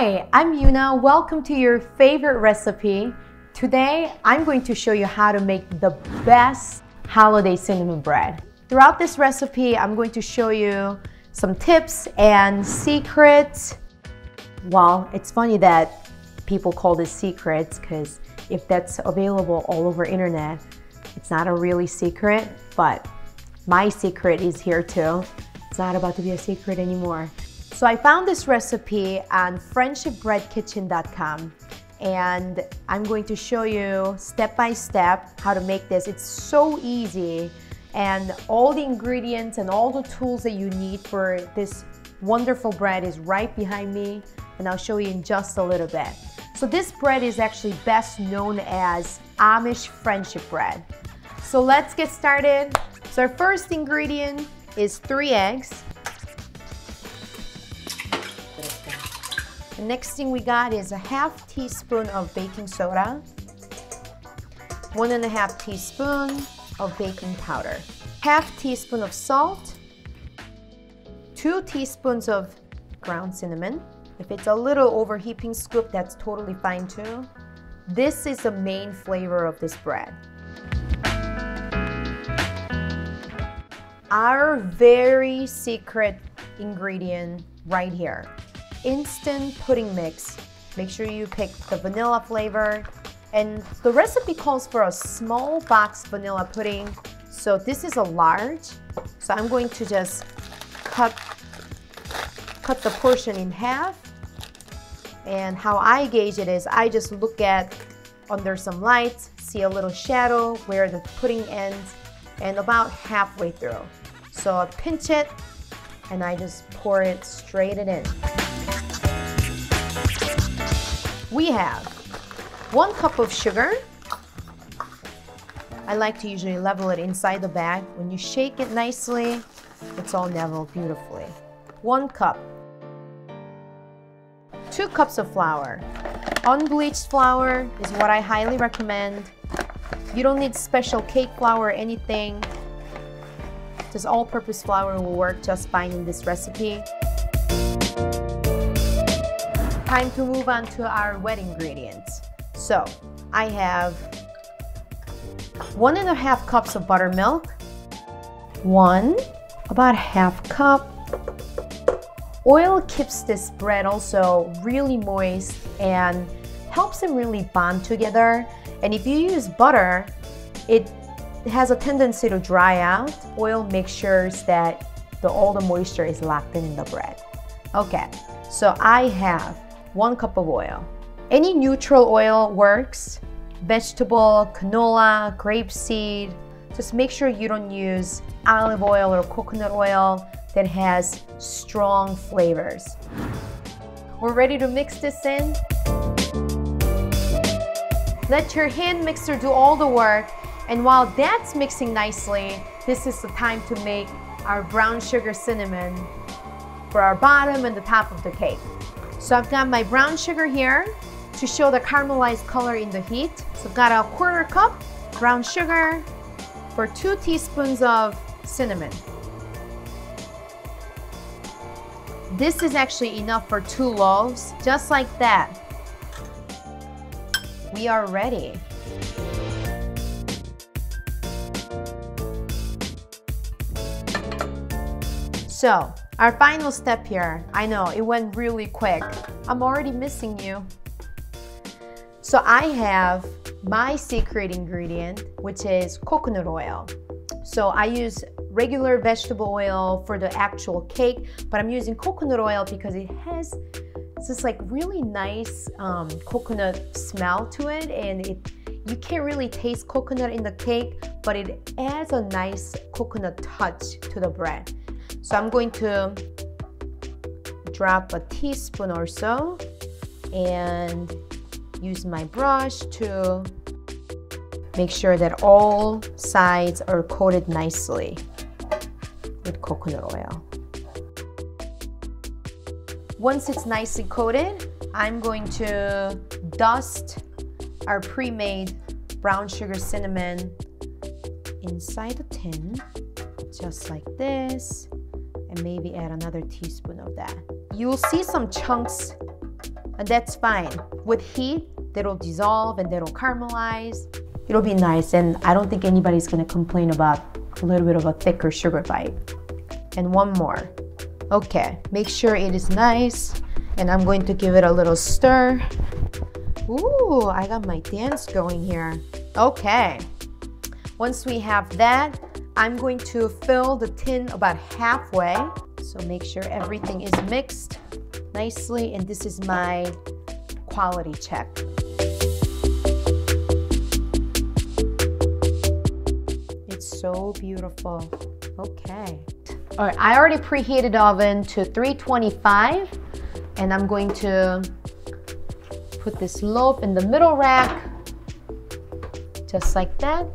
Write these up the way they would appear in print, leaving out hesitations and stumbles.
Hi, I'm Yuna. Welcome to your favorite recipe. Today, I'm going to show you how to make the best holiday cinnamon bread. Throughout this recipe, I'm going to show you some tips and secrets. Well, it's funny that people call this secrets because if that's available all over internet, it's not a really secret, but my secret is here too. It's not about to be a secret anymore. So I found this recipe on friendshipbreadkitchen.com and I'm going to show you step by step how to make this. It's so easy and all the ingredients and all the tools that you need for this wonderful bread is right behind me, and I'll show you in just a little bit. So this bread is actually best known as Amish friendship bread. So let's get started. So our first ingredient is 3 eggs. The next thing we got is a ½ teaspoon of baking soda, 1½ teaspoon of baking powder, ½ teaspoon of salt, 2 teaspoons of ground cinnamon. If it's a little over heaping scoop, that's totally fine too. This is the main flavor of this bread. Our very secret ingredient right here. Instant pudding mix. Make sure you pick the vanilla flavor, and the recipe calls for a small box vanilla pudding, so this is a large, so I'm going to just cut the portion in half. And how I gauge it is I just look at under some lights, see a little shadow where the pudding ends, and about halfway through. So I pinch it and I just pour it straight in. We have 1 cup of sugar. I like to usually level it inside the bag. When you shake it nicely, it's all leveled beautifully. 1 cup. 2 cups of flour. Unbleached flour is what I highly recommend. You don't need special cake flour or anything. Just all-purpose flour will work just fine in this recipe. Time to move on to our wet ingredients. So I have 1½ cups of buttermilk, about ½ cup. Oil keeps this bread also really moist and helps them really bond together. And if you use butter, it has a tendency to dry out. Oil makes sure that all the moisture is locked in the bread. Okay, so I have 1 cup of oil. Any neutral oil works. Vegetable, canola, grapeseed. Just make sure you don't use olive oil or coconut oil that has strong flavors. We're ready to mix this in. Let your hand mixer do all the work, and while that's mixing nicely, this is the time to make our brown sugar cinnamon for our bottom and the top of the cake. So I've got my brown sugar here to show the caramelized color in the heat. So I've got a ¼ cup brown sugar for 2 teaspoons of cinnamon. This is actually enough for 2 loaves, just like that. We are ready. So, our final step here. I know, it went really quick. I'm already missing you. So I have my secret ingredient, which is coconut oil. So I use regular vegetable oil for the actual cake, but I'm using coconut oil because it has this like really nice coconut smell to it, and you can't really taste coconut in the cake, but it adds a nice coconut touch to the bread. So I'm going to drop a teaspoon or so and use my brush to make sure that all sides are coated nicely with coconut oil. Once it's nicely coated, I'm going to dust our pre-made brown sugar cinnamon inside the tin, just like this, and maybe add another teaspoon of that. You will see some chunks and that's fine. With heat, it'll dissolve and it'll caramelize. It'll be nice, and I don't think anybody's gonna complain about a little bit of a thicker sugar bite. And one more. Okay, make sure it is nice, and I'm going to give it a little stir. Ooh, I got my dance going here. Okay, once we have that, I'm going to fill the tin about halfway. So make sure everything is mixed nicely, and this is my quality check. It's so beautiful. Okay. All right, I already preheated the oven to 325, and I'm going to put this loaf in the middle rack, just like that.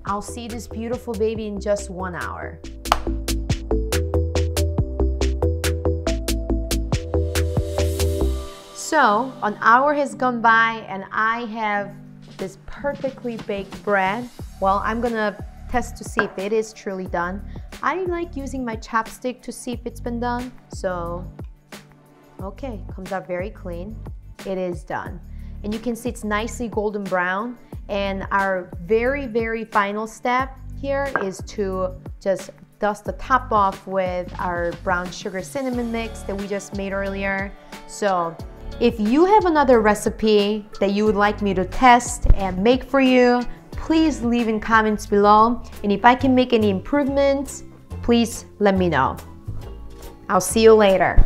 I'll see this beautiful baby in just 1 hour. So an hour has gone by and I have this perfectly baked bread. Well, I'm gonna test to see if it is truly done. I like using my chopstick to see if it's been done. So, okay, comes out very clean. It is done. And you can see it's nicely golden brown. And our very, very final step here is to just dust the top off with our brown sugar cinnamon mix that we just made earlier. So if you have another recipe that you would like me to test and make for you, please leave in comments below. And if I can make any improvements, please let me know. I'll see you later.